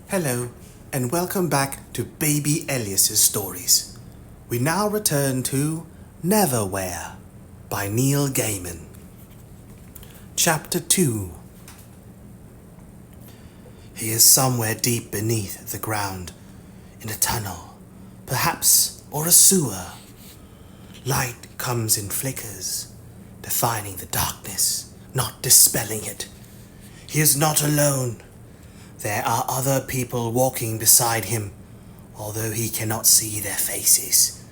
Hello, and welcome back to Baby Elias's stories. We now return to Neverwhere by Neil Gaiman. Chapter 2. He is somewhere deep beneath the ground, in a tunnel, perhaps, or a sewer. Light comes in flickers, defining the darkness, not dispelling it. He is not alone. There are other people walking beside him, although he cannot see their faces.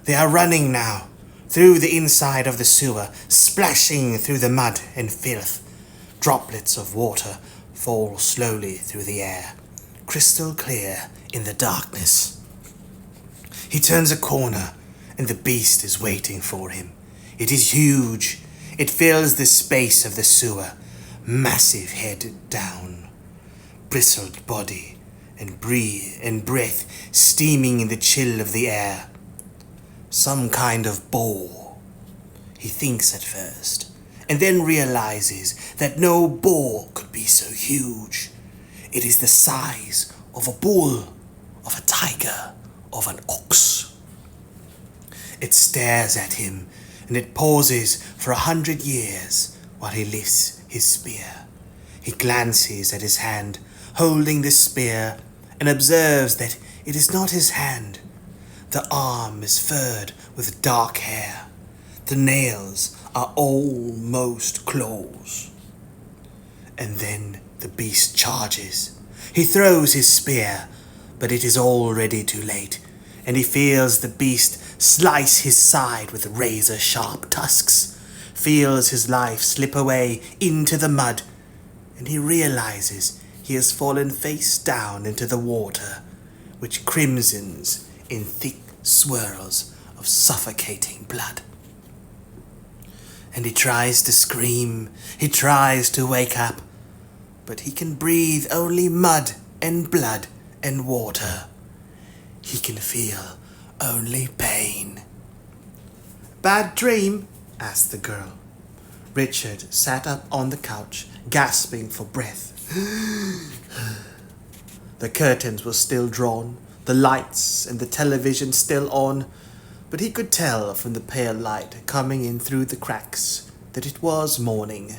They are running now, through the inside of the sewer, splashing through the mud and filth. Droplets of water fall slowly through the air, crystal clear in the darkness. He turns a corner, and the beast is waiting for him. It is huge. It fills the space of the sewer, massive head down, bristled body, and breath steaming in the chill of the air. Some kind of boar, he thinks at first, and then realizes that no boar could be so huge. It is the size of a bull, of a tiger, of an ox. It stares at him, and it pauses for 100 years while he lifts his spear. He glances at his hand, holding the spear, and observes that it is not his hand. The arm is furred with dark hair. The nails are almost claws. And then the beast charges. He throws his spear, but it is already too late, and he feels the beast slice his side with razor-sharp tusks, feels his life slip away into the mud, and he realizes he has fallen face down into the water, which crimsons in thick swirls of suffocating blood. And he tries to scream, he tries to wake up, but he can breathe only mud and blood and water. He can feel only pain. "Bad dream?" asked the girl. Richard sat up on the couch, gasping for breath. The curtains were still drawn, the lights and the television still on, but he could tell from the pale light coming in through the cracks that it was morning.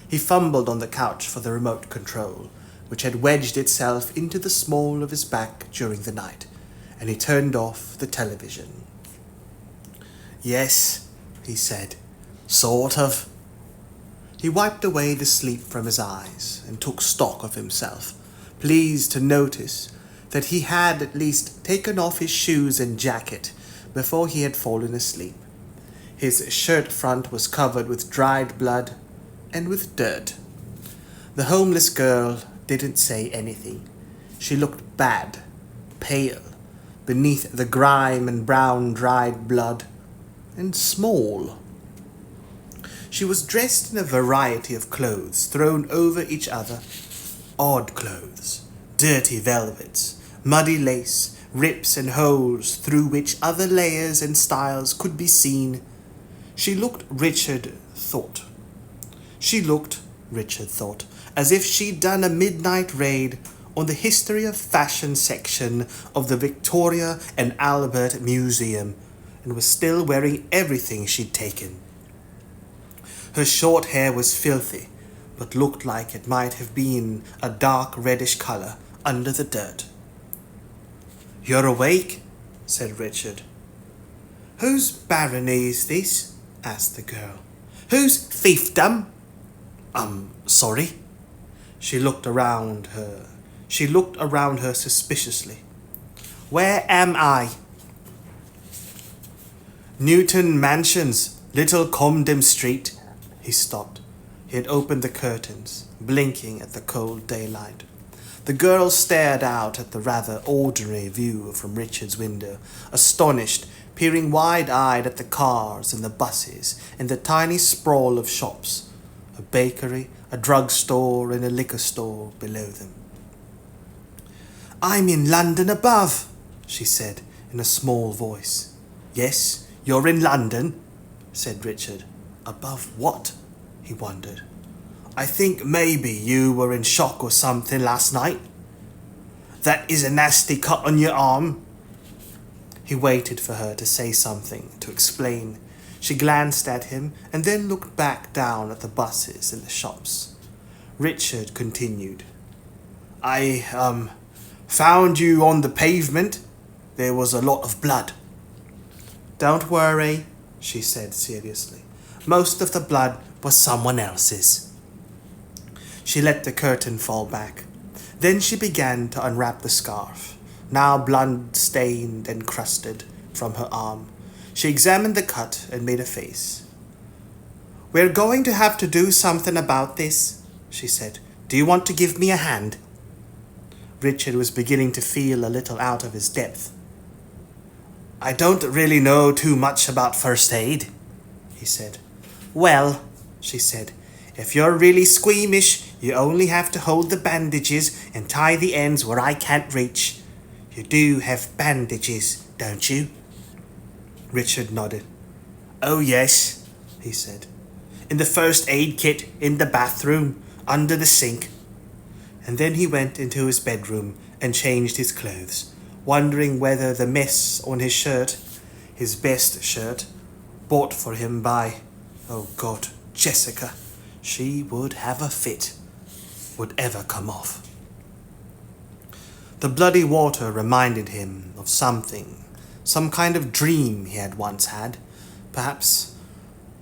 He fumbled on the couch for the remote control, which had wedged itself into the small of his back during the night, and he turned off the television. "Yes," he said, "sort of." He wiped away the sleep from his eyes and took stock of himself, pleased to notice that he had at least taken off his shoes and jacket before he had fallen asleep. His shirt front was covered with dried blood and with dirt. The homeless girl didn't say anything. She looked bad, pale, beneath the grime and brown dried blood, and small. She was dressed in a variety of clothes thrown over each other. Odd clothes, dirty velvets, muddy lace, rips and holes through which other layers and styles could be seen. She looked, Richard thought, as if she'd done a midnight raid on the history of fashion section of the Victoria and Albert Museum and was still wearing everything she'd taken. Her short hair was filthy, but looked like it might have been a dark reddish color under the dirt. "You're awake?" said Richard. "Whose barony is this?" asked the girl. "Whose fiefdom?" Sorry." She looked around her suspiciously. "Where am I?" "Newton Mansions, Little Comdem Street." He stopped. He had opened the curtains, blinking at the cold daylight. The girl stared out at the rather ordinary view from Richard's window, astonished, peering wide-eyed at the cars and the buses and the tiny sprawl of shops, a bakery, a drugstore, and a liquor store below them. "I'm in London above," she said in a small voice. "Yes, you're in London," said Richard. "Above what?" he wondered. "I think maybe you were in shock or something last night." That is a nasty cut on your arm. He waited for her to say something, to explain. She glanced at him and then looked back down at the buses and the shops. Richard continued. I, found you on the pavement. There was a lot of blood. Don't worry, she said seriously. Most of the blood was someone else's. She let the curtain fall back. Then she began to unwrap the scarf, now blood-stained and crusted, from her arm. She examined the cut and made a face. We're going to have to do something about this, she said. Do you want to give me a hand? Richard was beginning to feel a little out of his depth. I don't really know too much about first aid, he said. Well, she said, if you're really squeamish, you only have to hold the bandages and tie the ends where I can't reach. You do have bandages, don't you? Richard nodded. Oh yes, he said. In the first aid kit, in the bathroom, under the sink. And then he went into his bedroom and changed his clothes, wondering whether the mess on his shirt, his best shirt, bought for him by, oh God, Jessica, she would have a fit, would ever come off. The bloody water reminded him of something, some kind of dream he had once had, perhaps,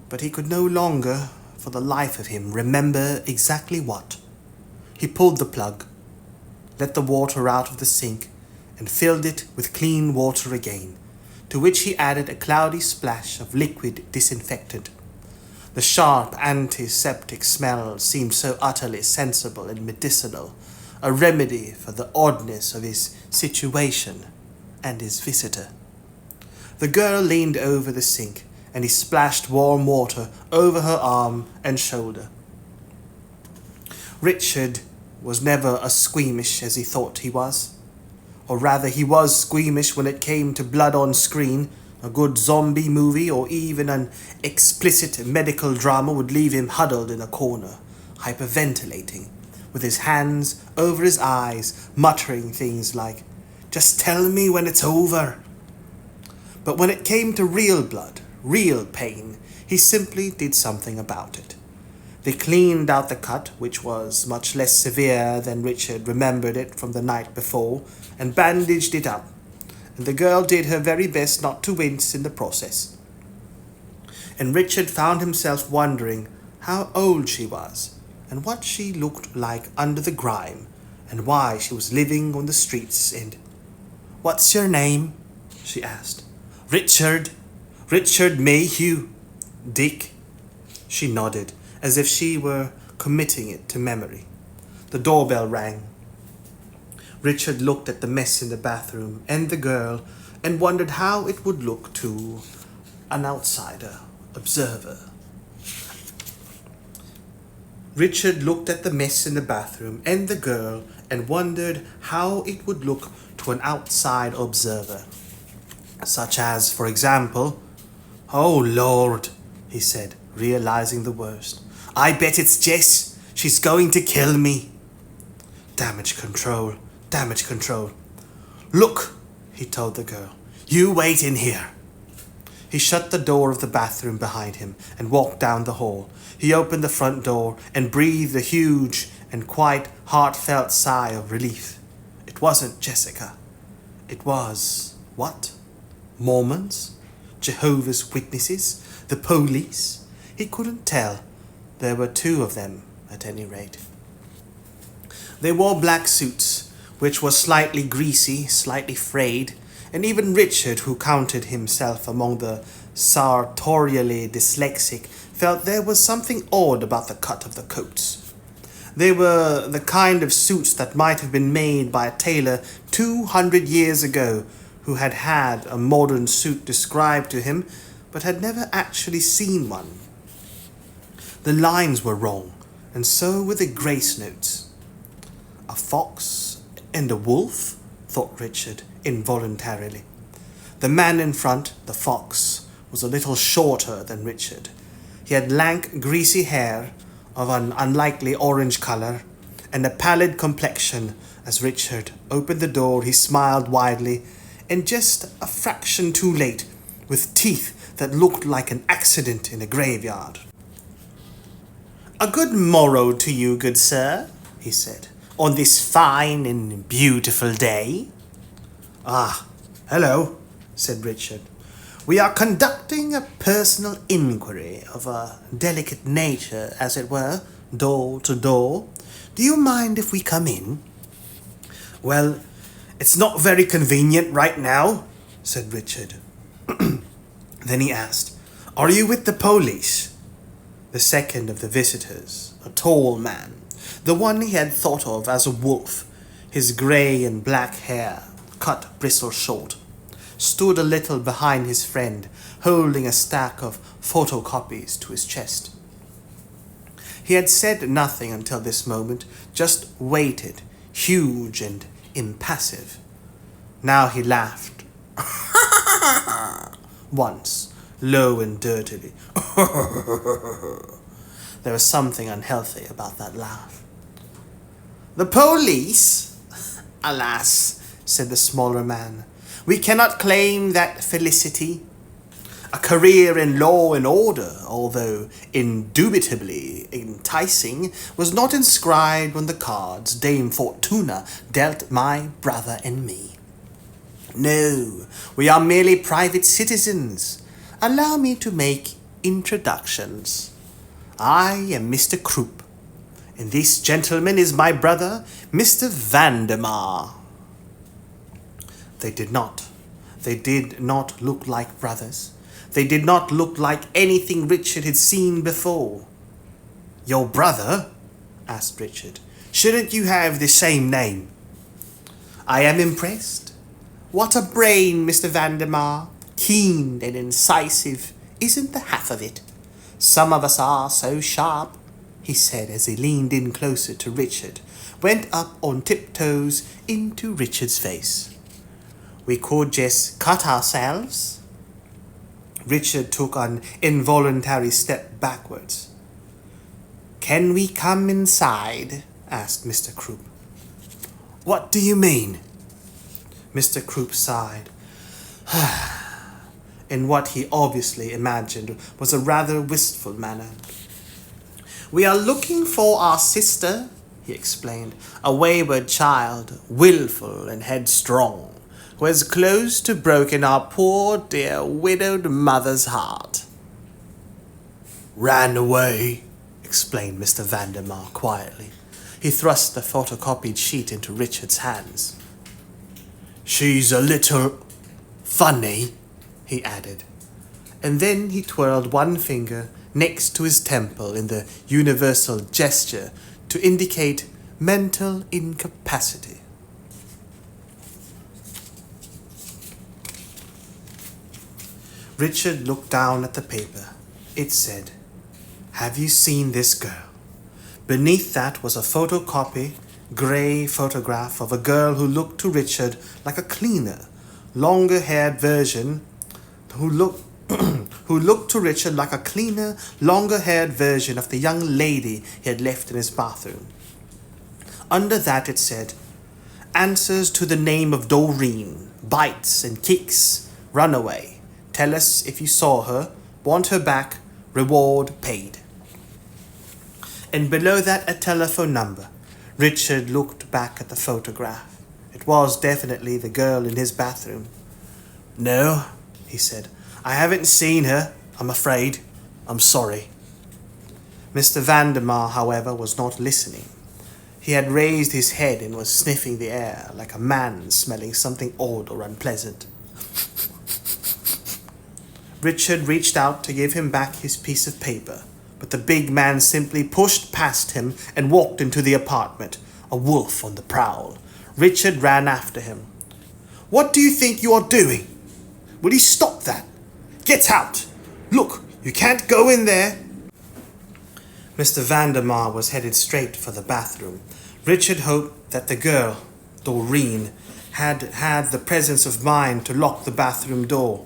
but he could no longer, for the life of him, remember exactly what. He pulled the plug, let the water out of the sink, and filled it with clean water again, to which he added a cloudy splash of liquid disinfectant. The sharp antiseptic smell seemed so utterly sensible and medicinal, a remedy for the oddness of his situation and his visitor. The girl leaned over the sink, and he splashed warm water over her arm and shoulder. Richard was never as squeamish as he thought he was. Or rather, he was squeamish when it came to blood on screen. A good zombie movie or even an explicit medical drama would leave him huddled in a corner, hyperventilating, with his hands over his eyes, muttering things like, "Just tell me when it's over." But when it came to real blood, real pain, he simply did something about it. They cleaned out the cut, which was much less severe than Richard remembered it from the night before, and bandaged it up, and the girl did her very best not to wince in the process. And Richard found himself wondering how old she was, and what she looked like under the grime, and why she was living on the streets, and... "What's your name?" she asked. "Richard. Richard Mayhew." "Dick." She nodded, as if she were committing it to memory. The doorbell rang. Richard looked at the mess in the bathroom and the girl and wondered how it would look to an outsider observer. Richard looked at the mess in the bathroom and the girl and wondered how it would look to an outside observer. Such as, for example, "Oh Lord," he said, realizing the worst. "I bet it's Jess. She's going to kill me." Damage control. "Look," he told the girl. "You wait in here." He shut the door of the bathroom behind him and walked down the hall. He opened the front door and breathed a huge and quite heartfelt sigh of relief. It wasn't Jessica. It was... what? Mormons? Jehovah's Witnesses? The police? He couldn't tell. There were two of them, at any rate. They wore black suits, which were slightly greasy, slightly frayed, and even Richard, who counted himself among the sartorially dyslexic, felt there was something odd about the cut of the coats. They were the kind of suits that might have been made by a tailor 200 years ago, who had had a modern suit described to him, but had never actually seen one. The lines were wrong, and so were the grace notes. A fox and a wolf, thought Richard, involuntarily. The man in front, the fox, was a little shorter than Richard. He had lank, greasy hair of an unlikely orange color, and a pallid complexion As Richard opened the door, he smiled widely, and just a fraction too late, with teeth that looked like an accident in a graveyard. "A good morrow to you, good sir," he said, "on this fine and beautiful day." "Ah, hello," said Richard. "We are conducting a personal inquiry of a delicate nature, as it were, door to door. Do you mind if we come in?" "Well, it's not very convenient right now," said Richard. Then he asked, "Are you with the police?" The second of the visitors, a tall man, the one he had thought of as a wolf, his grey and black hair cut bristle short, stood a little behind his friend, holding a stack of photocopies to his chest. He had said nothing until this moment, just waited, huge and impassive. Now he laughed. Once, low and dirtily. There was something unhealthy about that laugh. "The police? Alas," said the smaller man, "we cannot claim that felicity. A career in law and order, although indubitably enticing, was not inscribed on the cards Dame Fortuna dealt my brother and me. No, we are merely private citizens. Allow me to make introductions. I am Mr. Croup, and this gentleman is my brother, Mr. Vandemar." They did not look like brothers. They did not look like anything Richard had seen before. "Your brother?" asked Richard. "Shouldn't you have the same name?" "I am impressed. What a brain, Mr. Vandemar. Keen and incisive isn't the half of it. Some of us are so sharp," he said as he leaned in closer to Richard, went up on tiptoes into Richard's face. "We could just cut ourselves." Richard took an involuntary step backwards. "Can we come inside?" asked Mr. Croup. "What do you mean?" Mr. Croup sighed, in what he obviously imagined was a rather wistful manner. "We are looking for our sister," he explained, "a wayward child, willful and headstrong, who has close to broken our poor dear widowed mother's heart." "Ran away," explained Mr. Vandemar quietly. He thrust the photocopied sheet into Richard's hands. "She's a little funny," he added, and then he twirled one finger next to his temple in the universal gesture to indicate mental incapacity. Richard looked down at the paper. It said, "Have you seen this girl?" Beneath that was a photocopy, grey photograph of a girl who looked to Richard like a cleaner, longer-haired version who looked to Richard like a cleaner, longer-haired version of the young lady he had left in his bathroom. Under that it said, "Answers to the name of Doreen, bites and kicks, runaway. Tell us if you saw her, want her back, reward paid." And below that a telephone number. Richard looked back at the photograph. It was definitely the girl in his bathroom. "No," he said, "I haven't seen her, I'm afraid. I'm sorry." Mr. Vandemar, however, was not listening. He had raised his head and was sniffing the air like a man smelling something odd or unpleasant. Richard reached out to give him back his piece of paper, but the big man simply pushed past him and walked into the apartment, a wolf on the prowl. Richard ran after him. "What do you think you are doing? Will you stop that? Get out! Look, you can't go in there!" Mr. Vandemar was headed straight for the bathroom. Richard hoped that the girl, Doreen, had the presence of mind to lock the bathroom door.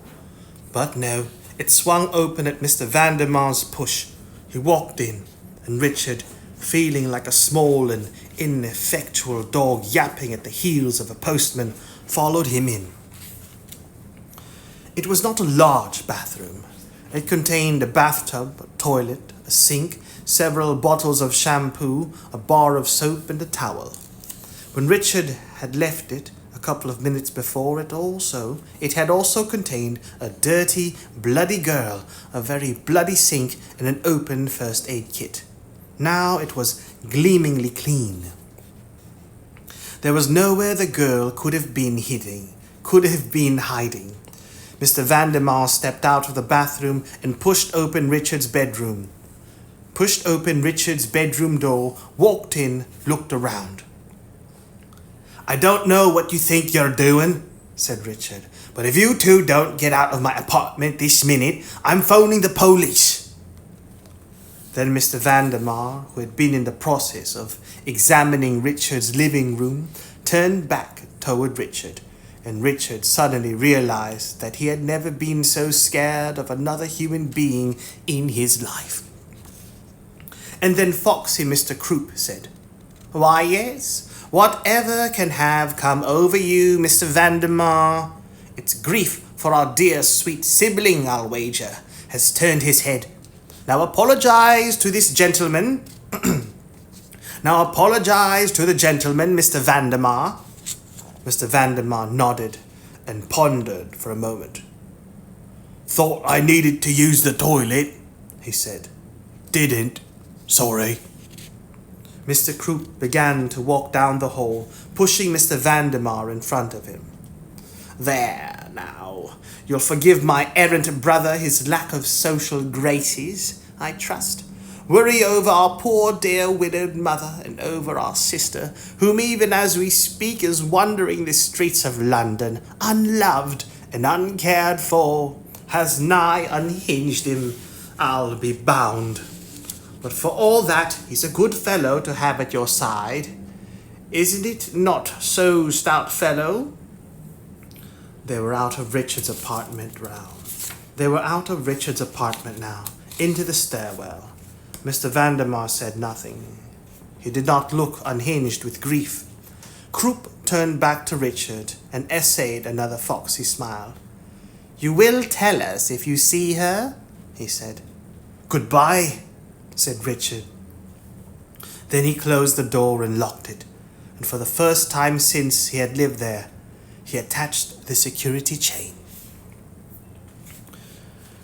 But no, it swung open at Mr. Vandemar's push. He walked in, and Richard, feeling like a small and ineffectual dog yapping at the heels of a postman, followed him in. It was not a large bathroom. It contained a bathtub, a toilet, a sink, several bottles of shampoo, a bar of soap, and a towel. When Richard had left it a couple of minutes before, it had also contained a dirty, bloody girl, a very bloody sink, and an open first aid kit. Now it was gleamingly clean. There was nowhere the girl could have been hiding. Mr. Vandermeer stepped out of the bathroom and pushed open Richard's bedroom door, walked in, looked around. "I don't know what you think you're doing," said Richard, "but if you two don't get out of my apartment this minute, I'm phoning the police." Then Mr. Vandermeer, who had been in the process of examining Richard's living room, turned back toward Richard, and Richard suddenly realized that he had never been so scared of another human being in his life. And then foxy Mr. Croup said, "Why, yes, whatever can have come over you, Mr. Vandermeer? It's grief for our dear sweet sibling, I'll wager, has turned his head. Now apologize to this gentleman. Now apologize to the gentleman, Mr. Vandermeer." Mr. Vandermeer nodded and pondered for a moment. "Thought I needed to use the toilet," he said. "Didn't. Sorry." Mr. Croup began to walk down the hall, pushing Mr. Vandermeer in front of him. "There, now, you'll forgive my errant brother his lack of social graces, I trust. Worry over our poor dear widowed mother and over our sister, whom even as we speak is wandering the streets of London, unloved and uncared for, has nigh unhinged him, I'll be bound. But for all that, he's a good fellow to have at your side. Isn't it not so, stout fellow?" They were out of Richard's apartment now, into the stairwell. Mr. Vandermeer said nothing. He did not look unhinged with grief. Croup turned back to Richard and essayed another foxy smile. "You will tell us if you see her?" he said. "Goodbye," said Richard. Then he closed the door and locked it, and for the first time since he had lived there, he attached the security chain.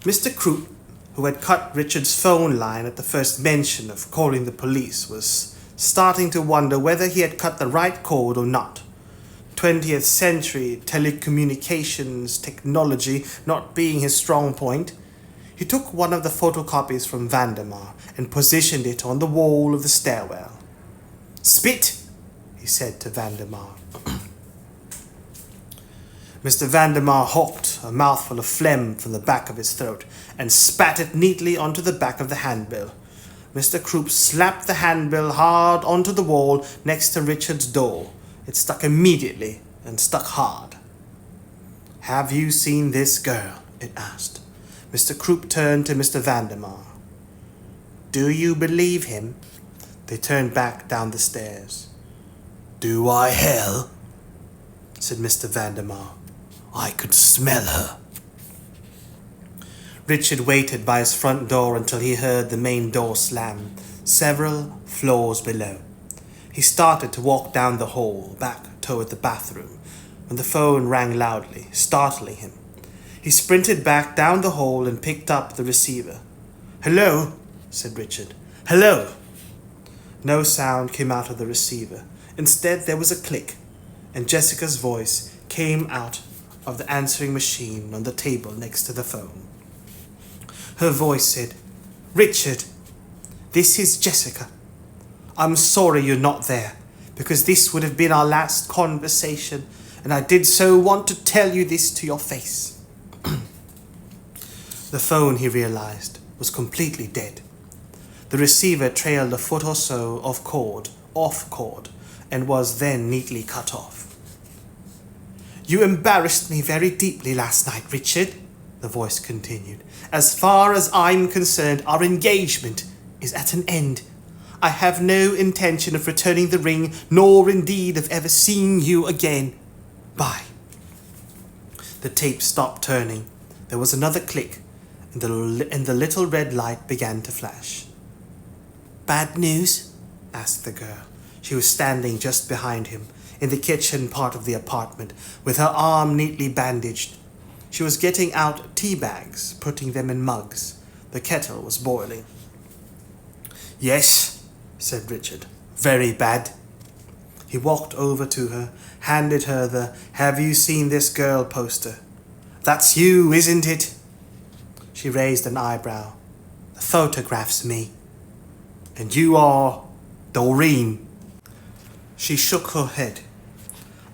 Mr. Croup, who had cut Richard's phone line at the first mention of calling the police, was starting to wonder whether he had cut the right cord or not. 20th century telecommunications technology not being his strong point, he took one of the photocopies from Vandermeer and positioned it on the wall of the stairwell. "Spit," he said to Vandermeer. Mr. Vandermeer hawked a mouthful of phlegm from the back of his throat and spat it neatly onto the back of the handbill. Mr. Croup slapped the handbill hard onto the wall next to Richard's door. It stuck immediately and stuck hard. "Have you seen this girl?" it asked. Mr. Croup turned to Mr. Vandermeer. "Do you believe him?" They turned back down the stairs. "Do I hell?" said Mr. Vandermeer. "I could smell her." Richard waited by his front door until he heard the main door slam, several floors below. He started to walk down the hall, back toward the bathroom, when the phone rang loudly, startling him. He sprinted back down the hall and picked up the receiver. "Hello," said Richard. "Hello." No sound came out of the receiver. Instead, there was a click, and Jessica's voice came out of the answering machine on the table next to the phone. Her voice said, "Richard, this is Jessica. I'm sorry you're not there, because this would have been our last conversation, and I did so want to tell you this to your face." The phone, he realized, was completely dead. The receiver trailed a foot or so off cord, and was then neatly cut off. "You embarrassed me very deeply last night, Richard," the voice continued. "As far as I'm concerned, our engagement is at an end. I have no intention of returning the ring, nor indeed of ever seeing you again. Bye. The tape stopped turning. There was another click, and the little red light began to flash. Bad news? Asked the girl. She was standing just behind him, in the kitchen part of the apartment, with her arm neatly bandaged. She was getting out tea bags, putting them in mugs. The kettle was boiling. Yes, said Richard. Very bad. He walked over to her, handed her the "Have you seen this girl" poster. That's you, isn't it? She raised an eyebrow. The photograph's me. And you are Doreen. She shook her head.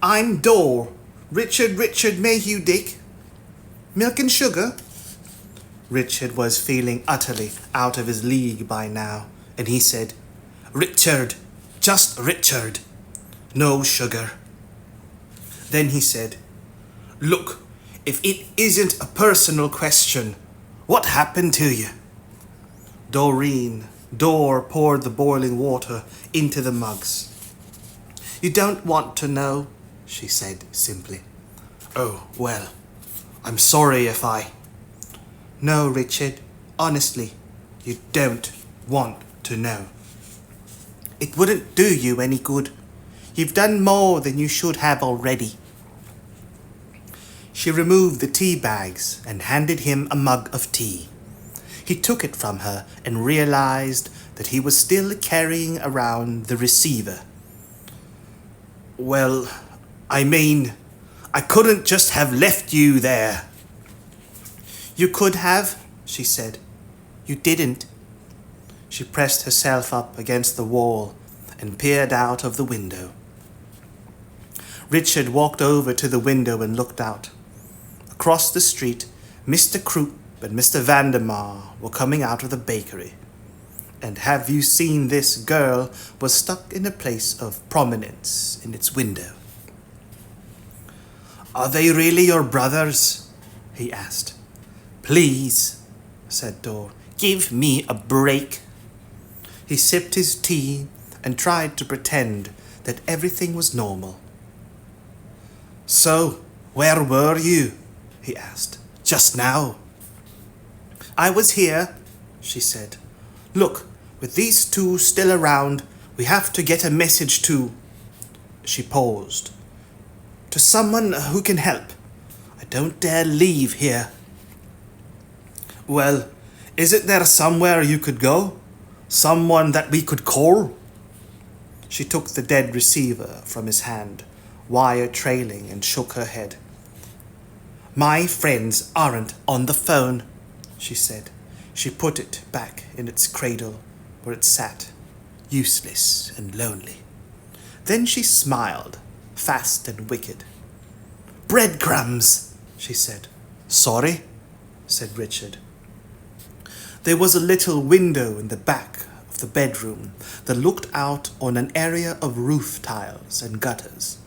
I'm Dor. Richard Mayhew Dick. Milk and sugar? Richard was feeling utterly out of his league by now, and he said, Richard, just Richard. No sugar. Then he said, Look, if it isn't a personal question, what happened to you? Dor poured the boiling water into the mugs. You don't want to know, she said simply. Oh, well, I'm sorry if I... No, Richard, honestly, you don't want to know. It wouldn't do you any good. You've done more than you should have already. She removed the tea bags and handed him a mug of tea. He took it from her and realized that he was still carrying around the receiver. Well, I mean, I couldn't just have left you there. You could have, she said. You didn't. She pressed herself up against the wall and peered out of the window. Richard walked over to the window and looked out. Across the street, Mr. Croup and Mr. Vandermeer were coming out of the bakery. And Have You Seen This Girl was stuck in a place of prominence in its window. Are they really your brothers? He asked. Please, said Dor, give me a break. He sipped his tea and tried to pretend that everything was normal. So, where were you? He asked. Just now. I was here, she said. Look, with these two still around, we have to get a message to... She paused. To someone who can help. I don't dare leave here. Well, isn't there somewhere you could go? Someone that we could call? She took the dead receiver from his hand, wire trailing, and shook her head. My friends aren't on the phone, she said. She put it back in its cradle where it sat, useless and lonely. Then she smiled, fast and wicked. Breadcrumbs, she said. Sorry, said Richard. There was a little window in the back of the bedroom that looked out on an area of roof tiles and gutters.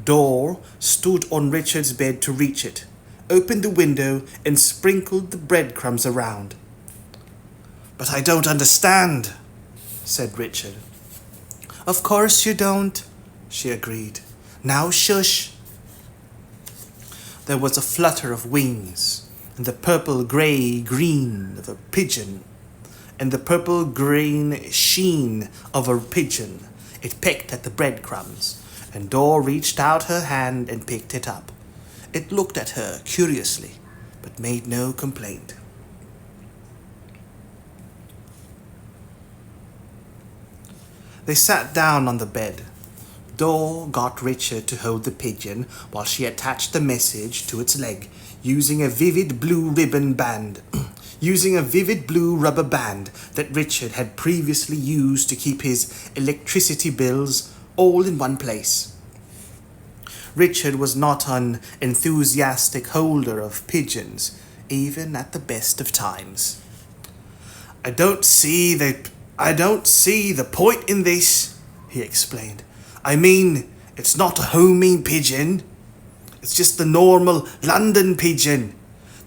Dor stood on Richard's bed to reach it, opened the window, and sprinkled the breadcrumbs around. But I don't understand, said Richard. Of course you don't, she agreed. Now shush. There was a flutter of wings, and the purple-grey-green of a pigeon, and the purple-green sheen of a pigeon. It pecked at the breadcrumbs, and Dor reached out her hand and picked it up. It looked at her curiously, but made no complaint. They sat down on the bed. Dor got Richard to hold the pigeon while she attached the message to its leg, using a vivid blue rubber band that Richard had previously used to keep his electricity bills all in one place. Richard was not an enthusiastic holder of pigeons, even at the best of times. I don't see the point in this, he explained. I mean, it's not a homing pigeon. It's just the normal London pigeon,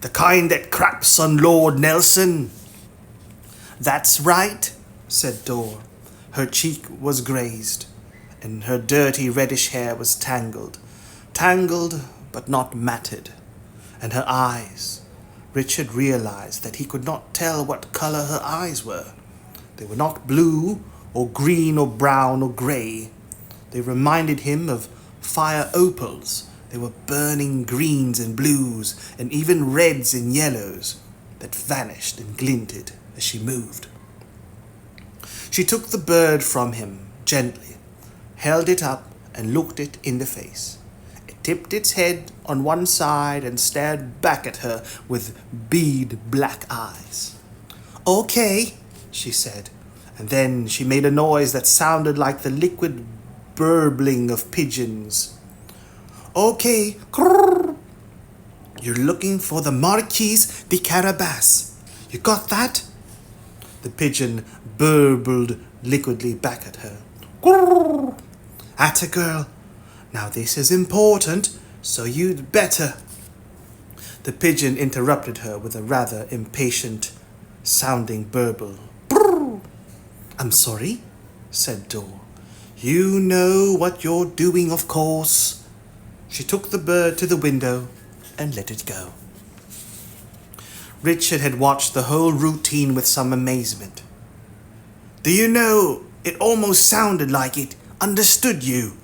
the kind that craps on Lord Nelson. That's right, said Dor. Her cheek was grazed, and her dirty reddish hair was tangled but not matted. And her eyes, Richard realized that he could not tell what color her eyes were. They were not blue or green or brown or grey. They reminded him of fire opals. They were burning greens and blues and even reds and yellows that vanished and glinted as she moved. She took the bird from him gently, held it up and looked it in the face. It tipped its head on one side and stared back at her with bead black eyes. "Okay," she said, and then she made a noise that sounded like the liquid burbling of pigeons. "Okay, crrr. You're looking for the Marquise de Carabas. You got that?" The pigeon burbled liquidly back at her. "Crrr. Atta girl. Now this is important, so you'd better." The pigeon interrupted her with a rather impatient sounding burble. "Brrr. I'm sorry," said Dor. "You know what you're doing, of course." She took the bird to the window and let it go. Richard had watched the whole routine with some amazement. "Do you know, it almost sounded like it understood you,"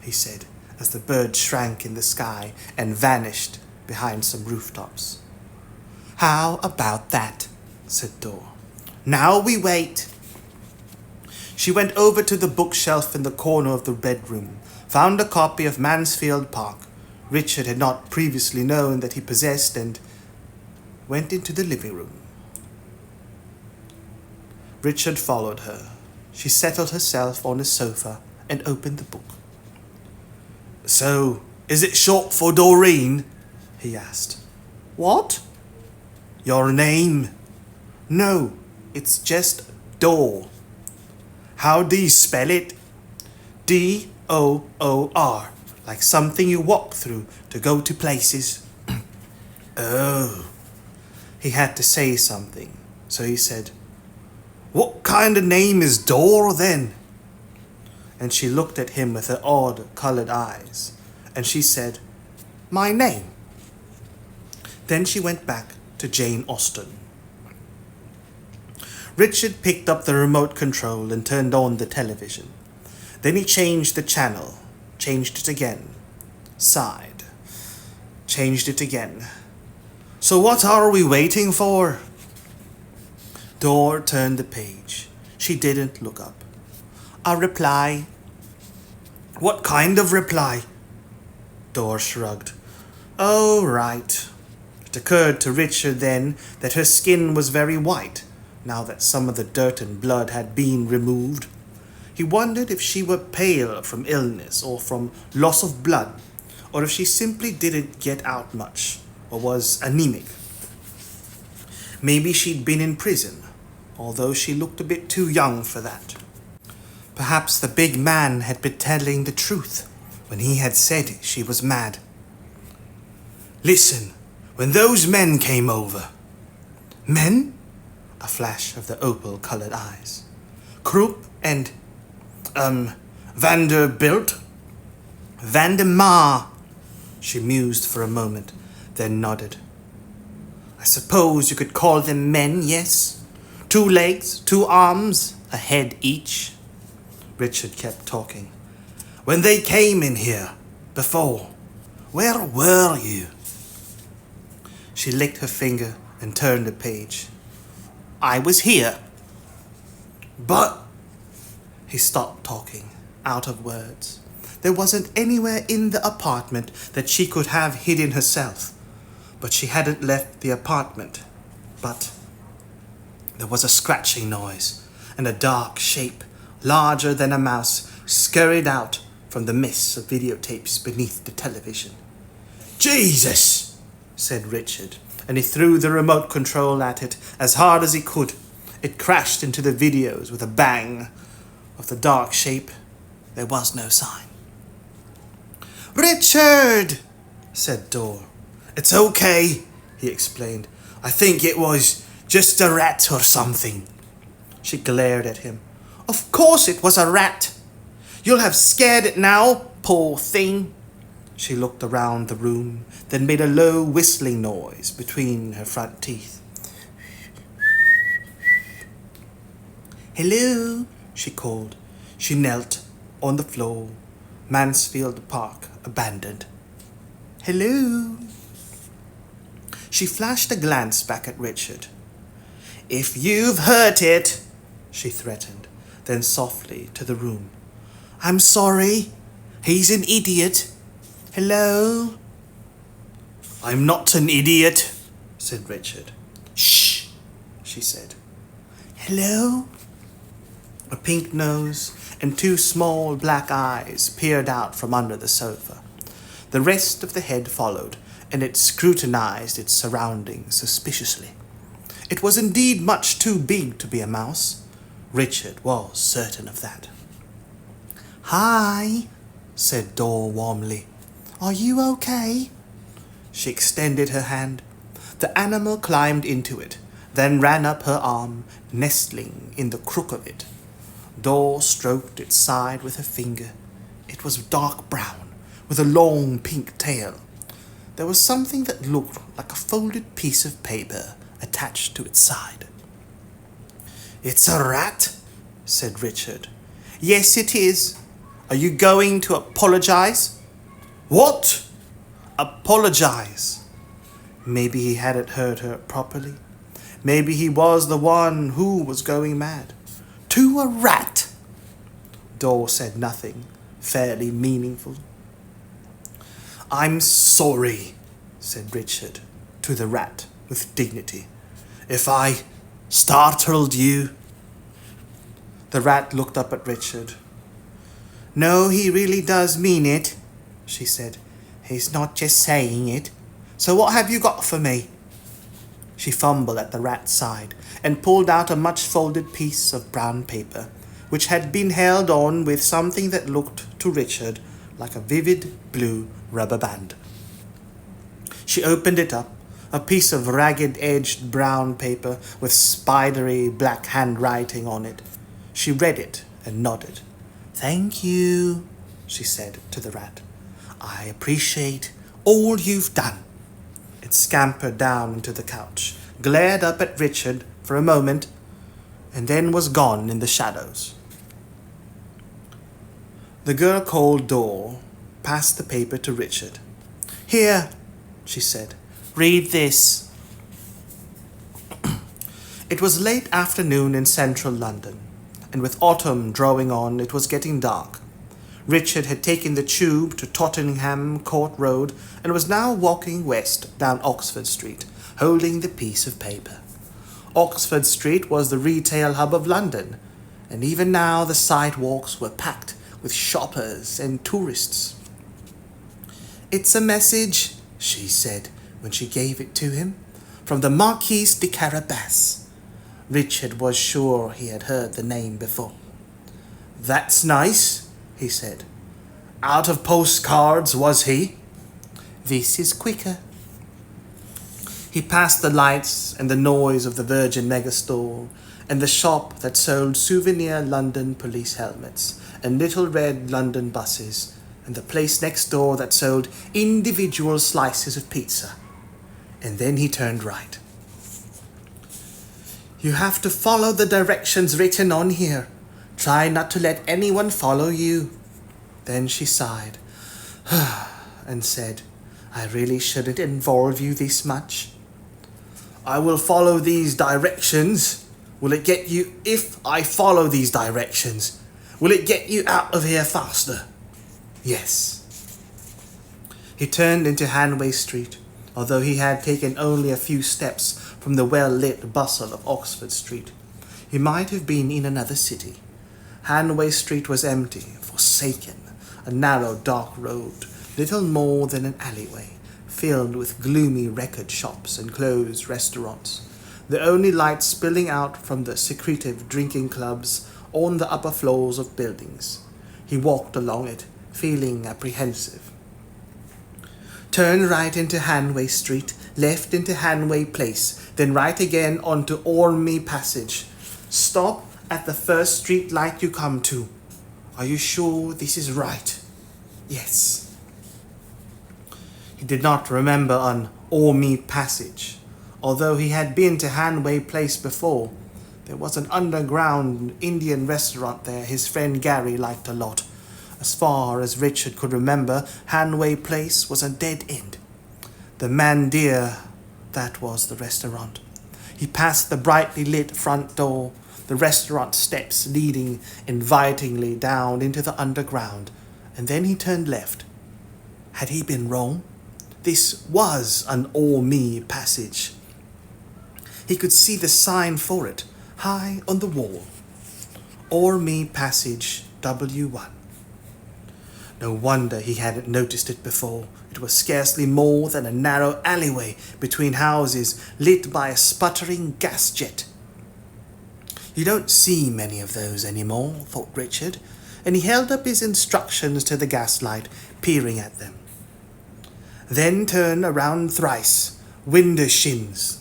he said, as the bird shrank in the sky and vanished behind some rooftops. "How about that?" said Dor. "Now we wait." She went over to the bookshelf in the corner of the bedroom, found a copy of Mansfield Park Richard had not previously known that he possessed, and went into the living room. Richard followed her. She settled herself on a sofa and opened the book. "So, is it short for Doreen?" he asked. "What?" "Your name?" "No, it's just Dor." "How do you spell it?" "Door, like something you walk through to go to places." "Oh." He had to say something, so he said, "What kind of name is Dor, then?" And she looked at him with her odd colored eyes, and she said, "My name." Then she went back to Jane Austen. Richard picked up the remote control and turned on the television. Then he changed the channel, changed it again, sighed, changed it again. "So what are we waiting for?" Dor turned the page. She didn't look up. "A reply." "What kind of reply?" Dor shrugged. "Oh, right." It occurred to Richard then that her skin was very white, now that some of the dirt and blood had been removed. He wondered if she were pale from illness or from loss of blood, or if she simply didn't get out much, or was anemic. Maybe she'd been in prison, although she looked a bit too young for that. Perhaps the big man had been telling the truth when he had said she was mad. "Listen, when those men came over..." "Men?" A flash of the opal-colored eyes. "Krupp and, Vanderbilt?" "Vandemar." She mused for a moment, then nodded. "I suppose you could call them men, yes? 2 legs, 2 arms, a head each." Richard kept talking. "When they came in here, before, where were you?" She licked her finger and turned the page. "I was here." "But..." He stopped talking, out of words. There wasn't anywhere in the apartment that she could have hidden herself, but she hadn't left the apartment. But there was a scratching noise, and a dark shape, larger than a mouse, scurried out from the mists of videotapes beneath the television. "Jesus!" said Richard, and he threw the remote control at it as hard as he could. It crashed into the videos with a bang. Of the dark shape, there was no sign. "Richard!" said Dor. "It's okay," he explained. "I think it was just a rat or something." She glared at him. Of course it was a rat. You'll have scared it now, poor thing. She looked around the room, then made a low whistling noise between her front teeth. Hello, she called. She knelt on the floor. Mansfield Park, abandoned. Hello. She flashed a glance back at Richard. If you've hurt it, she threatened, then softly to the room. I'm sorry. He's an idiot. Hello? I'm not an idiot, said Richard. Shh, she said. Hello? A pink nose and two small black eyes peered out from under the sofa. The rest of the head followed, and it scrutinized its surroundings suspiciously. It was indeed much too big to be a mouse. Richard was certain of that. Hi, said Dor warmly. Are you okay? She extended her hand. The animal climbed into it, then ran up her arm, nestling in the crook of it. Dor stroked its side with her finger. It was dark brown, with a long pink tail. There was something that looked like a folded piece of paper attached to its side. It's a rat, said Richard. Yes, it is. Are you going to apologize? What? Apologize. Maybe he hadn't heard her properly. Maybe he was the one who was going mad. To a rat. Dor said nothing fairly meaningful. I'm sorry, said Richard to the rat with dignity. If I startled you. The rat looked up at Richard. No, he really does mean it, she said. He's not just saying it. So what have you got for me? She fumbled at the rat's side and pulled out a much-folded piece of brown paper, which had been held on with something that looked to Richard like a vivid blue rubber band. She opened it up, a piece of ragged-edged brown paper with spidery black handwriting on it. She read it and nodded. Thank you, she said to the rat. I appreciate all you've done. It scampered down into the couch, glared up at Richard for a moment, and then was gone in the shadows. The girl called Dor passed the paper to Richard. Here, she said, read this. It was late afternoon in central London, and with autumn drawing on, it was getting dark. Richard had taken the tube to Tottenham Court Road and was now walking west down Oxford Street, holding the piece of paper. Oxford Street was the retail hub of London, and even now the sidewalks were packed with shoppers and tourists. It's a message, she said when she gave it to him, from the Marquis de Carabas. Richard was sure he had heard the name before. That's nice, he said. Out of postcards, was he? This is quicker. He passed the lights and the noise of the Virgin Megastore and the shop that sold souvenir London police helmets and little red London buses and the place next door that sold individual slices of pizza. And then he turned right. You have to follow the directions written on here. Try not to let anyone follow you. Then she sighed and said, I really shouldn't involve you this much. I will follow these directions. Will it get you, if I follow these directions, will it get you out of here faster? Yes. He turned into Hanway Street, although he had taken only a few steps from the well-lit bustle of Oxford Street. He might have been in another city. Hanway Street was empty, forsaken, a narrow, dark road, little more than an alleyway, filled with gloomy record shops and closed restaurants, the only light spilling out from the secretive drinking clubs on the upper floors of buildings. He walked along it, feeling apprehensive. Turn right into Hanway Street, left into Hanway Place, then right again onto Orme Passage. Stop at the first street light you come to. Are you sure this is right?" "Yes." He did not remember an Orme passage, although he had been to Hanway Place before. There was an underground Indian restaurant there his friend Gary liked a lot. As far as Richard could remember, Hanway Place was a dead end. The Mandir, that was the restaurant. He passed the brightly lit front door, the restaurant steps leading invitingly down into the underground, and then he turned left. Had he been wrong? This was an Orme passage. He could see the sign for it, high on the wall. Orme Passage W1. No wonder he hadn't noticed it before. It was scarcely more than a narrow alleyway between houses lit by a sputtering gas jet. You don't see many of those anymore, thought Richard, and he held up his instructions to the gaslight, peering at them. Then turn around thrice. Window-shins.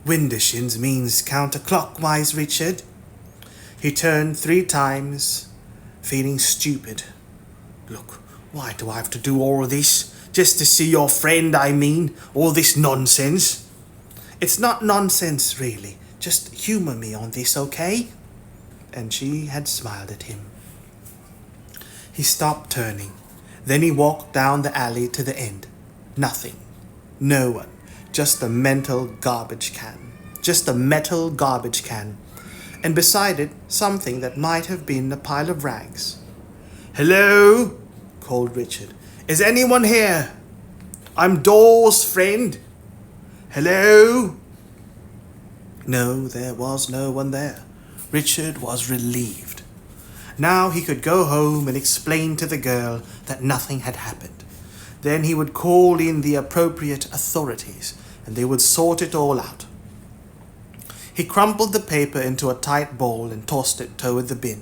Window-shins means counterclockwise, Richard. He turned 3 times, feeling stupid. Look, why do I have to do all this? Just to see your friend, I mean? All this nonsense? It's not nonsense, really. Just humor me on this, okay? And she had smiled at him. He stopped turning. Then he walked down the alley to the end. Nothing. No one. Just a mental garbage can. Just a metal garbage can. And beside it, something that might have been a pile of rags. "Hello?" called Richard. "Is anyone here? I'm Dawes' friend. Hello?" No, there was no one there. Richard was relieved. Now he could go home and explain to the girl that nothing had happened. Then he would call in the appropriate authorities, and they would sort it all out. He crumpled the paper into a tight ball and tossed it toward the bin.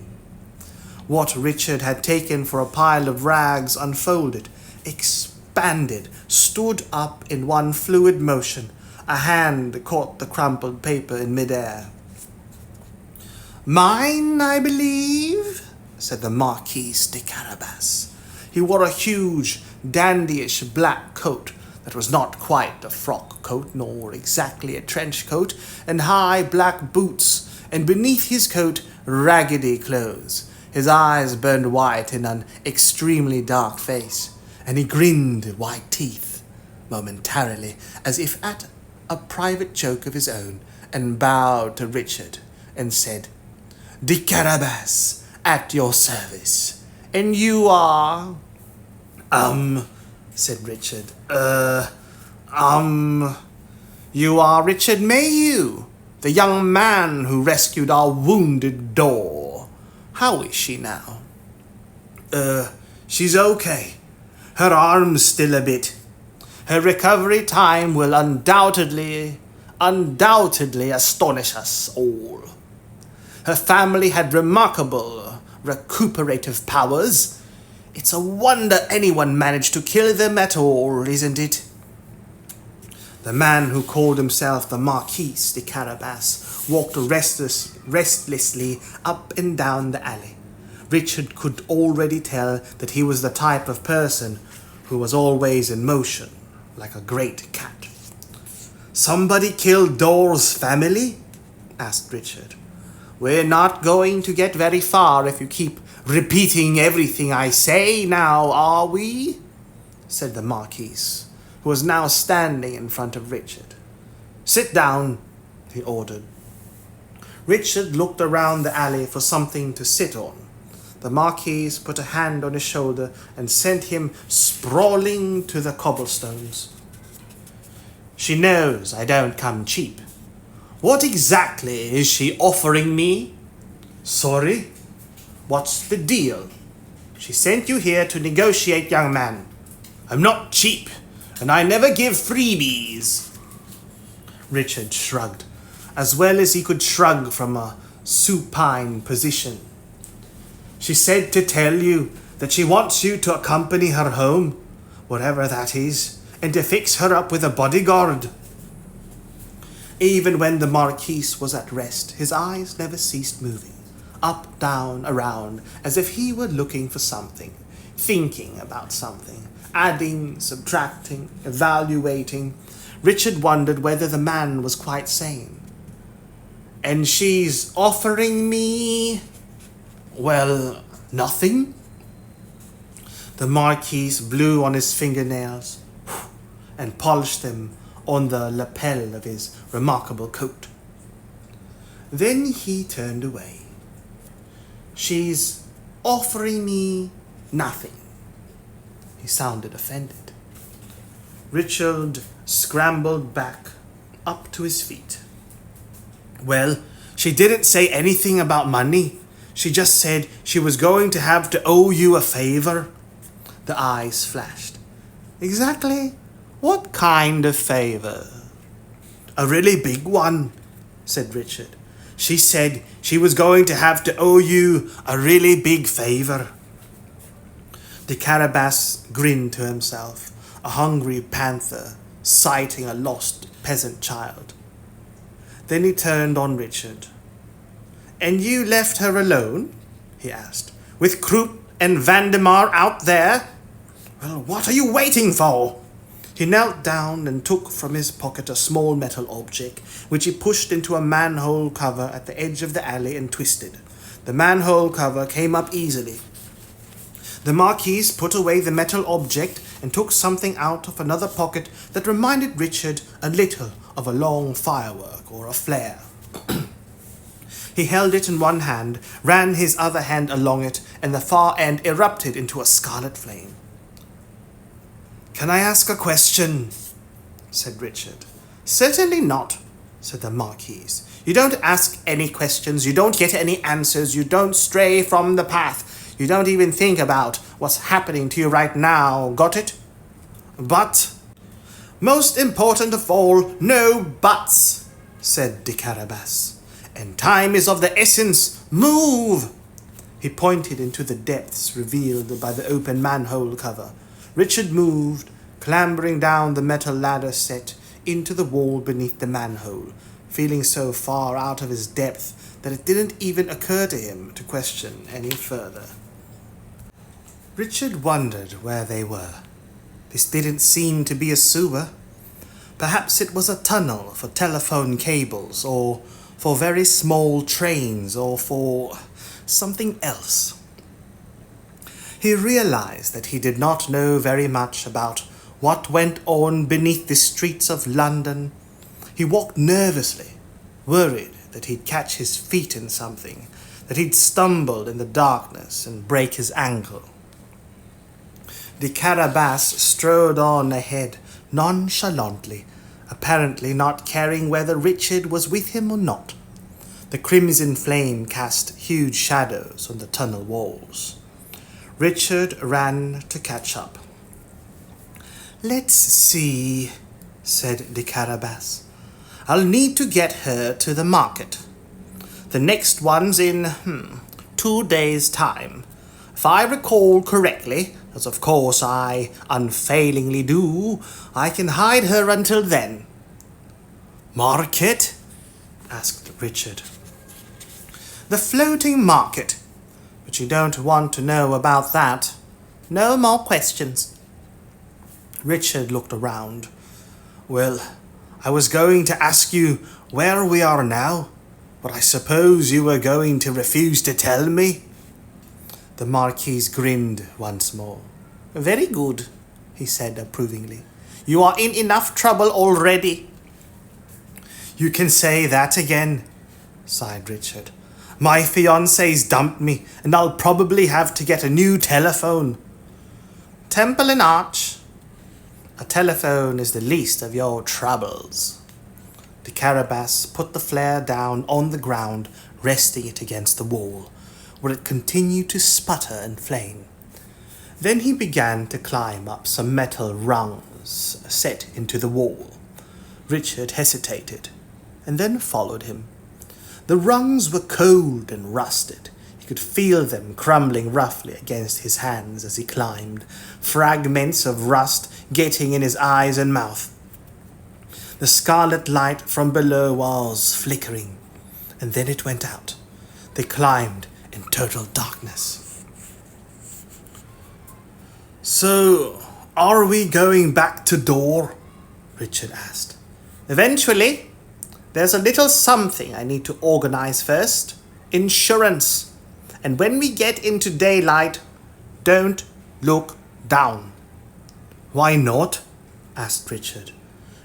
What Richard had taken for a pile of rags unfolded, expanded, stood up in one fluid motion. A hand caught the crumpled paper in midair. "Mine, I believe," said the Marquis de Carabas. He wore a huge, dandyish black coat that was not quite a frock coat, nor exactly a trench coat, and high black boots, and beneath his coat, raggedy clothes. His eyes burned white in an extremely dark face, and he grinned white teeth, momentarily, as if at a private joke of his own, and bowed to Richard, and said, "De Carabas, at your service. And you are?" Said Richard. You are Richard Mayhew, the young man who rescued our wounded Dor. How is she now?" She's okay. Her arm's still a bit. Her recovery time will undoubtedly astonish us all. Her family had remarkable recuperative powers. It's a wonder anyone managed to kill them at all, isn't it? The man who called himself the Marquis de Carabas walked restlessly up and down the alley. Richard could already tell that he was the type of person who was always in motion, like a great cat. "Somebody killed Dor's family?" asked Richard. "We're not going to get very far if you keep repeating everything I say now, are we?" said the Marquis, who was now standing in front of Richard. "Sit down," he ordered. Richard looked around the alley for something to sit on. The Marquis put a hand on his shoulder and sent him sprawling to the cobblestones. "She knows I don't come cheap. What exactly is she offering me?" "Sorry? What's the deal?" "She sent you here to negotiate, young man. I'm not cheap, and I never give freebies." Richard shrugged, as well as he could shrug from a supine position. "She said to tell you that she wants you to accompany her home, whatever that is, and to fix her up with a bodyguard." Even when the Marquis was at rest, his eyes never ceased moving, up, down, around, as if he were looking for something, thinking about something, adding, subtracting, evaluating. Richard wondered whether the man was quite sane. "And she's offering me, well, nothing?" The Marquis blew on his fingernails and polished them on the lapel of his remarkable coat. Then he turned away. "She's offering me nothing." He sounded offended. Richard scrambled back up to his feet. "Well, she didn't say anything about money. She just said she was going to have to owe you a favor." The eyes flashed. "Exactly what kind of favor?" "A really big one," said Richard. "She said she was going to have to owe you a really big favor." The Carabas grinned to himself, a hungry panther sighting a lost peasant child. Then he turned on Richard. "And you left her alone?" he asked. "With Krupp and Vandemar out there? Well, what are you waiting for?" He knelt down and took from his pocket a small metal object, which he pushed into a manhole cover at the edge of the alley and twisted. The manhole cover came up easily. The Marquis put away the metal object and took something out of another pocket that reminded Richard a little of a long firework or a flare. He held it in one hand, ran his other hand along it, and the far end erupted into a scarlet flame. "Can I ask a question?" said Richard. "Certainly not," said the Marquis. "You don't ask any questions, you don't get any answers, you don't stray from the path. You don't even think about what's happening to you right now, got it? But, most important of all, no buts," said de Carabas. "And time is of the essence. Move!" He pointed into the depths revealed by the open manhole cover. Richard moved, clambering down the metal ladder set into the wall beneath the manhole, feeling so far out of his depth that it didn't even occur to him to question any further. Richard wondered where they were. This didn't seem to be a sewer. Perhaps it was a tunnel for telephone cables, or for very small trains, or for something else. He realized that he did not know very much about what went on beneath the streets of London. He walked nervously, worried that he'd catch his feet in something, that he'd stumble in the darkness and break his ankle. The Carabas strode on ahead, nonchalantly, apparently not caring whether Richard was with him or not. The crimson flame cast huge shadows on the tunnel walls. Richard ran to catch up. "Let's see," said de Carabas. "I'll need to get her to the market. The next one's in 2 days' time. If I recall correctly, as of course I unfailingly do, I can hide her until then." "Market?" asked Richard. "The floating market. But you don't want to know about that. No more questions." Richard looked around. "Well, I was going to ask you where we are now, but I suppose you were going to refuse to tell me?" The Marquis grinned once more. "Very good," he said approvingly. "You are in enough trouble already." "You can say that again," sighed Richard. "My fiancé's dumped me, and I'll probably have to get a new telephone." "Temple and Arch." "A telephone is the least of your troubles." The Carabas put the flare down on the ground, resting it against the wall, where it continued to sputter and flame. Then he began to climb up some metal rungs set into the wall. Richard hesitated, and then followed him. The rungs were cold and rusted. He could feel them crumbling roughly against his hands as he climbed, fragments of rust getting in his eyes and mouth. The scarlet light from below was flickering, and then it went out. They climbed in total darkness. "So, are we going back to door?" Richard asked. "Eventually. There's a little something I need to organize first. Insurance. And when we get into daylight, don't look down." "Why not?" asked Richard.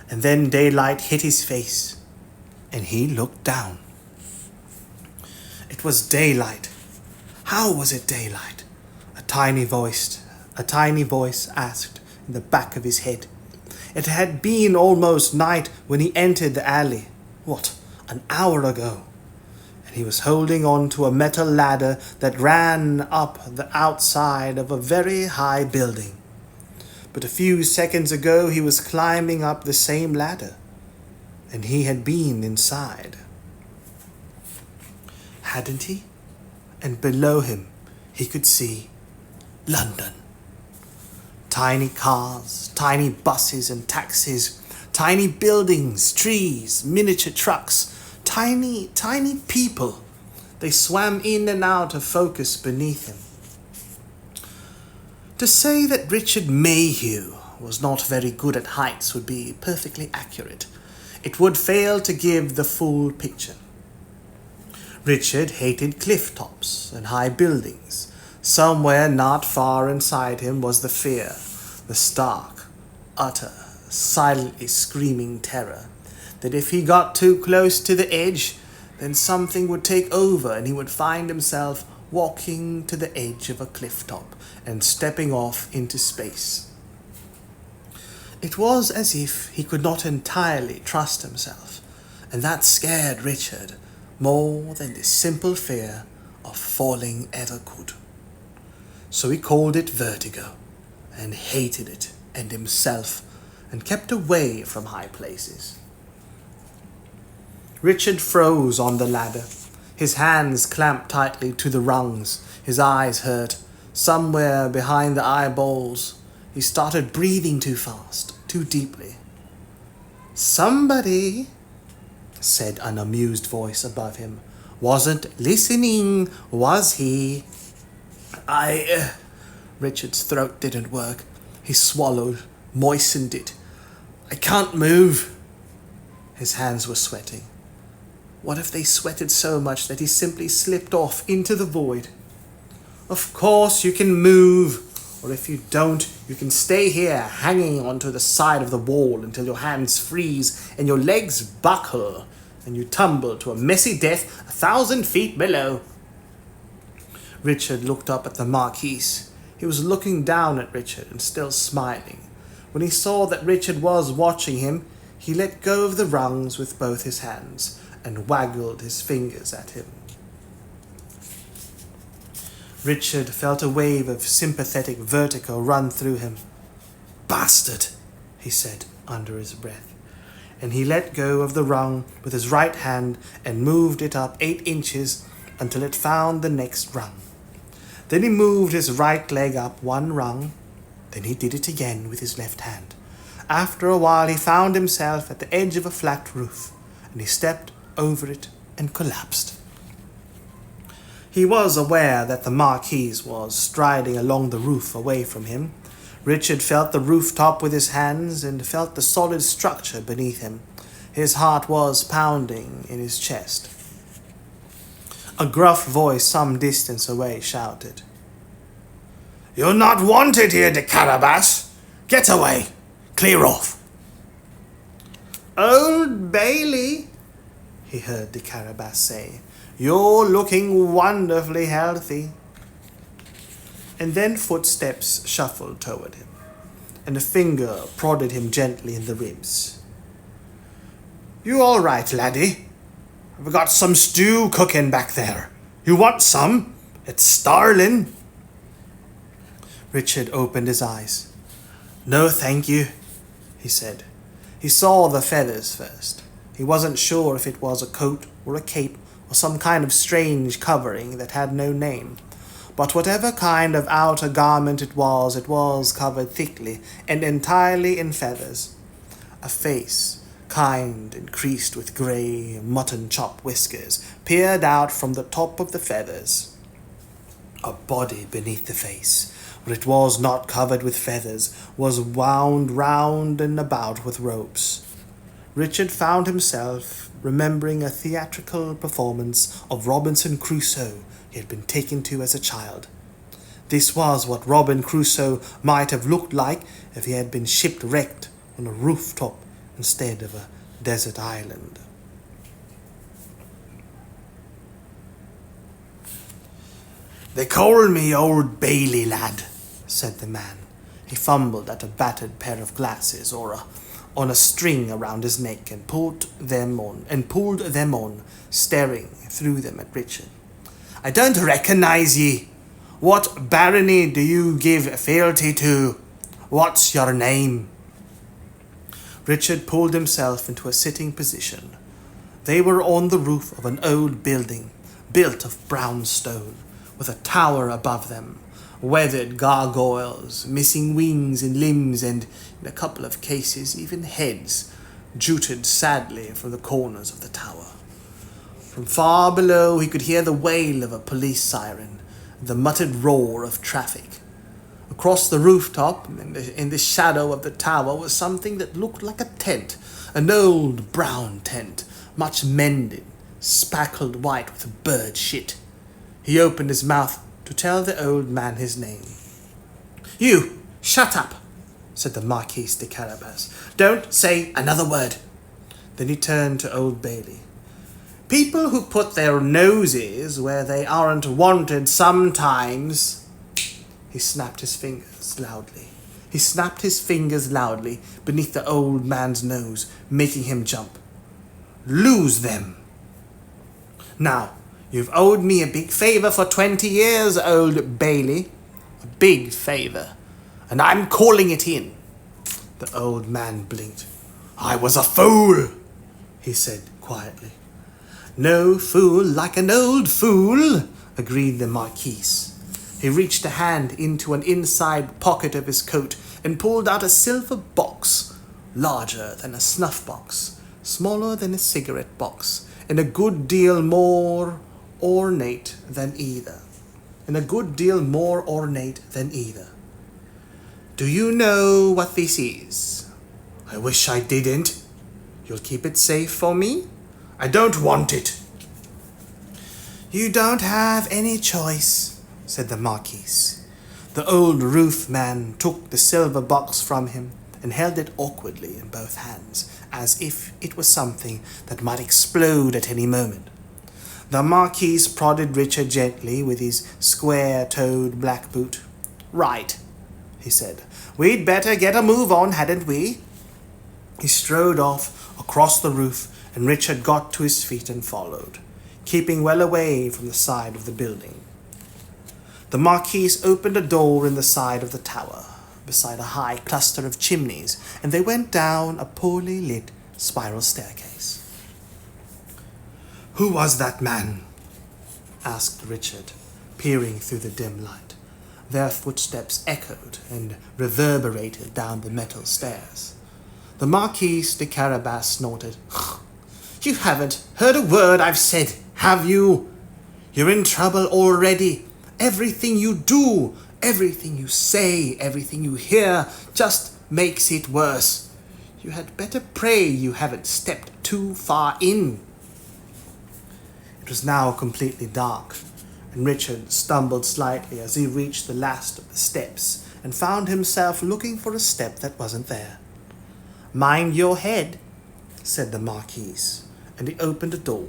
And then daylight hit his face, and he looked down. It was daylight. How was it daylight? A tiny voice asked in the back of his head. It had been almost night when he entered the alley. What, an hour ago? And he was holding on to a metal ladder that ran up the outside of a very high building. But a few seconds ago he was climbing up the same ladder, and he had been inside. Hadn't he? And below him he could see London. Tiny cars, tiny buses and taxis, tiny buildings, trees, miniature trucks, tiny people. They swam in and out of focus beneath him. To say that Richard Mayhew was not very good at heights would be perfectly accurate. It would fail to give the full picture. Richard hated cliff tops and high buildings. Somewhere not far inside him was the fear, the stark, utter, silently screaming terror that if he got too close to the edge, then something would take over and he would find himself walking to the edge of a cliff top and stepping off into space. It was as if he could not entirely trust himself, and that scared Richard more than the simple fear of falling ever could. So he called it vertigo, and hated it and himself, and kept away from high places. Richard froze on the ladder. His hands clamped tightly to the rungs. His eyes hurt. Somewhere behind the eyeballs, he started breathing too fast, too deeply. "Somebody," said an amused voice above him, "wasn't listening, was he?" Richard's throat didn't work. He swallowed, moistened it. "I can't move." His hands were sweating. What if they sweated so much that he simply slipped off into the void? "Of course you can move, or if you don't, you can stay here hanging onto the side of the wall until your hands freeze and your legs buckle and you tumble to a messy death 1,000 feet below." Richard looked up at the Marquise. He was looking down at Richard and still smiling. When he saw that Richard was watching him, he let go of the rungs with both his hands and waggled his fingers at him. Richard felt a wave of sympathetic vertigo run through him. "Bastard," he said under his breath, and he let go of the rung with his right hand and moved it up 8 inches until it found the next rung. Then he moved his right leg up 1 rung. Then he did it again with his left hand. After a while he found himself at the edge of a flat roof, and he stepped over it and collapsed. He was aware that the Marquise was striding along the roof away from him. Richard felt the rooftop with his hands and felt the solid structure beneath him. His heart was pounding in his chest. A gruff voice some distance away shouted, "You're not wanted here, de Carabas! Get away! Clear off!" "Old Bailey," he heard de Carabas say, "you're looking wonderfully healthy." And then footsteps shuffled toward him, and a finger prodded him gently in the ribs. "You all right, laddie? I've got some stew cooking back there. You want some? It's starling." Richard opened his eyes. "No, thank you," he said. He saw the feathers first. He wasn't sure if it was a coat or a cape or some kind of strange covering that had no name. But whatever kind of outer garment it was covered thickly and entirely in feathers. A face, kind and creased with grey mutton chop whiskers, peered out from the top of the feathers. A body beneath the face, but it was not covered with feathers, was wound round and about with ropes. Richard found himself remembering a theatrical performance of Robinson Crusoe he had been taken to as a child. This was what Robin Crusoe might have looked like if he had been shipwrecked on a rooftop instead of a desert island. "They call me Old Bailey, lad," said the man. He fumbled at a battered pair of glasses on a string around his neck and pulled them on, staring through them at Richard. "I don't recognize ye. What barony do you give fealty to? What's your name?" Richard pulled himself into a sitting position. They were on the roof of an old building, built of brown stone, with a tower above them, weathered gargoyles, missing wings and limbs, and, in a couple of cases, even heads, jutted sadly from the corners of the tower. From far below he could hear the wail of a police siren, the muttered roar of traffic. Across the rooftop, in the shadow of the tower, was something that looked like a tent, an old brown tent, much mended, speckled white with bird shit. He opened his mouth to tell the old man his name. "You, shut up," said the Marquis de Carabas. "Don't say another word." Then he turned to Old Bailey. "People who put their noses where they aren't wanted sometimes..." He snapped his fingers loudly beneath the old man's nose, making him jump. "Lose them. Now, you've owed me a big favor for 20 years, Old Bailey. A big favor. And I'm calling it in." The old man blinked. "I was a fool," he said quietly. "No fool like an old fool," agreed the Marquis. He reached a hand into an inside pocket of his coat and pulled out a silver box, larger than a snuff box, smaller than a cigarette box, and a good deal more ornate than either. "Do you know what this is?" "I wish I didn't." "You'll keep it safe for me?" "I don't want it." "You don't have any choice," said the Marquis. The old roof man took the silver box from him and held it awkwardly in both hands, as if it was something that might explode at any moment. The Marquis prodded Richard gently with his square-toed black boot. "Right," he said. "We'd better get a move on, hadn't we?" He strode off across the roof, and Richard got to his feet and followed, keeping well away from the side of the building. The Marquis opened a door in the side of the tower, beside a high cluster of chimneys, and they went down a poorly lit spiral staircase. "Who was that man?" asked Richard, peering through the dim light. Their footsteps echoed and reverberated down the metal stairs. The Marquis de Carabas snorted. "You haven't heard a word I've said, have you? You're in trouble already. Everything you do, everything you say, everything you hear just makes it worse. You had better pray you haven't stepped too far in." It was now completely dark, and Richard stumbled slightly as he reached the last of the steps and found himself looking for a step that wasn't there. "Mind your head," said the Marquis, and he opened a door.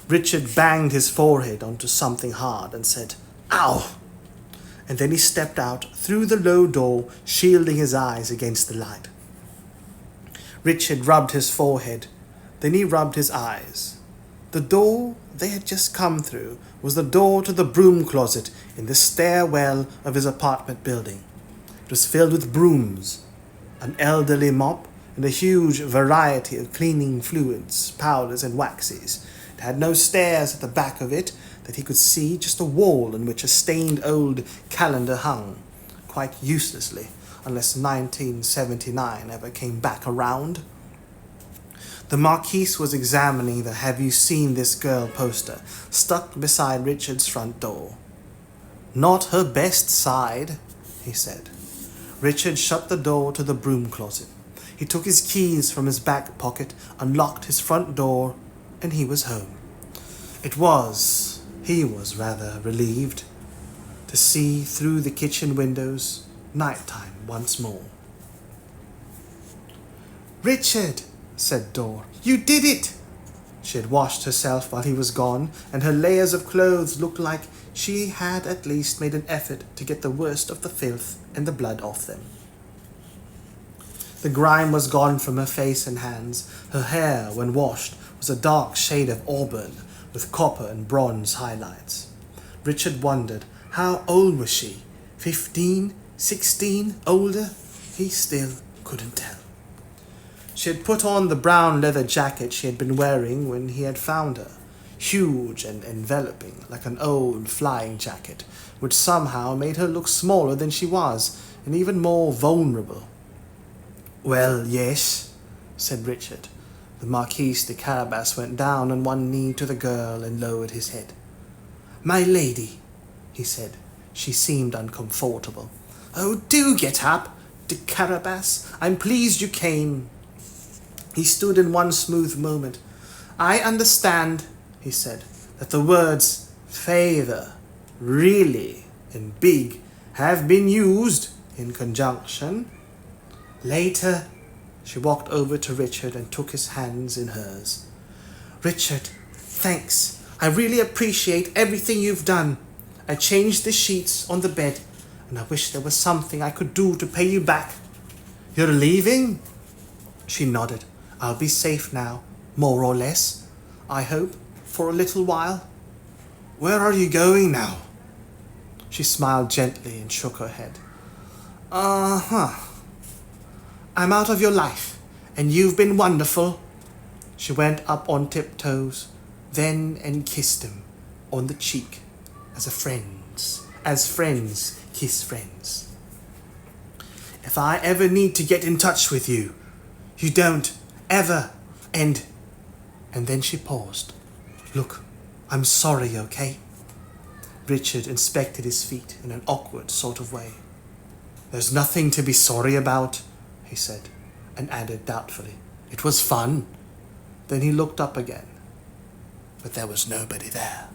Richard banged his forehead onto something hard and said, "Ow!" And then he stepped out through the low door, shielding his eyes against the light. Richard rubbed his forehead, then he rubbed his eyes. The door they had just come through was the door to the broom closet in the stairwell of his apartment building. It was filled with brooms, an elderly mop, and a huge variety of cleaning fluids, powders, and waxes. It had no stairs at the back of it that he could see, just a wall in which a stained old calendar hung, quite uselessly, unless 1979 ever came back around. The Marquise was examining the "Have you seen this girl" poster stuck beside Richard's front door. "Not her best side," he said. Richard shut the door to the broom closet. He took his keys from his back pocket, unlocked his front door, and he was home. He was rather relieved to see through the kitchen windows nighttime once more. "Richard," said Dor, "you did it!" She had washed herself while he was gone, and her layers of clothes looked like she had at least made an effort to get the worst of the filth and the blood off them. The grime was gone from her face and hands. Her hair, when washed, was a dark shade of auburn with copper and bronze highlights. Richard wondered, how old was she? 15? 16? Older? He still couldn't tell. She had put on the brown leather jacket she had been wearing when he had found her, huge and enveloping, like an old flying jacket, which somehow made her look smaller than she was, and even more vulnerable. "Well, yes," said Richard. The Marquise de Carabas went down on one knee to the girl and lowered his head. "My lady," he said. She seemed uncomfortable. "Oh, do get up, de Carabas. I'm pleased you came." He stood in one smooth moment. "I understand," he said, "that the words favor, really, and big have been used in conjunction." Later, she walked over to Richard and took his hands in hers. "Richard, thanks. I really appreciate everything you've done. I changed the sheets on the bed, and I wish there was something I could do to pay you back." "You're leaving?" She nodded. "I'll be safe now, more or less, I hope, for a little while." "Where are you going now?" She smiled gently and shook her head. I'm out of your life, and you've been wonderful." She went up on tiptoes, then and kissed him on the cheek, as friends kiss friends. "If I ever need to get in touch with you, you don't ever, and then she paused. "Look, I'm sorry, okay?" Richard inspected his feet in an awkward sort of way. "There's nothing to be sorry about," he said, and added doubtfully, "It was fun." Then he looked up again, but there was nobody there.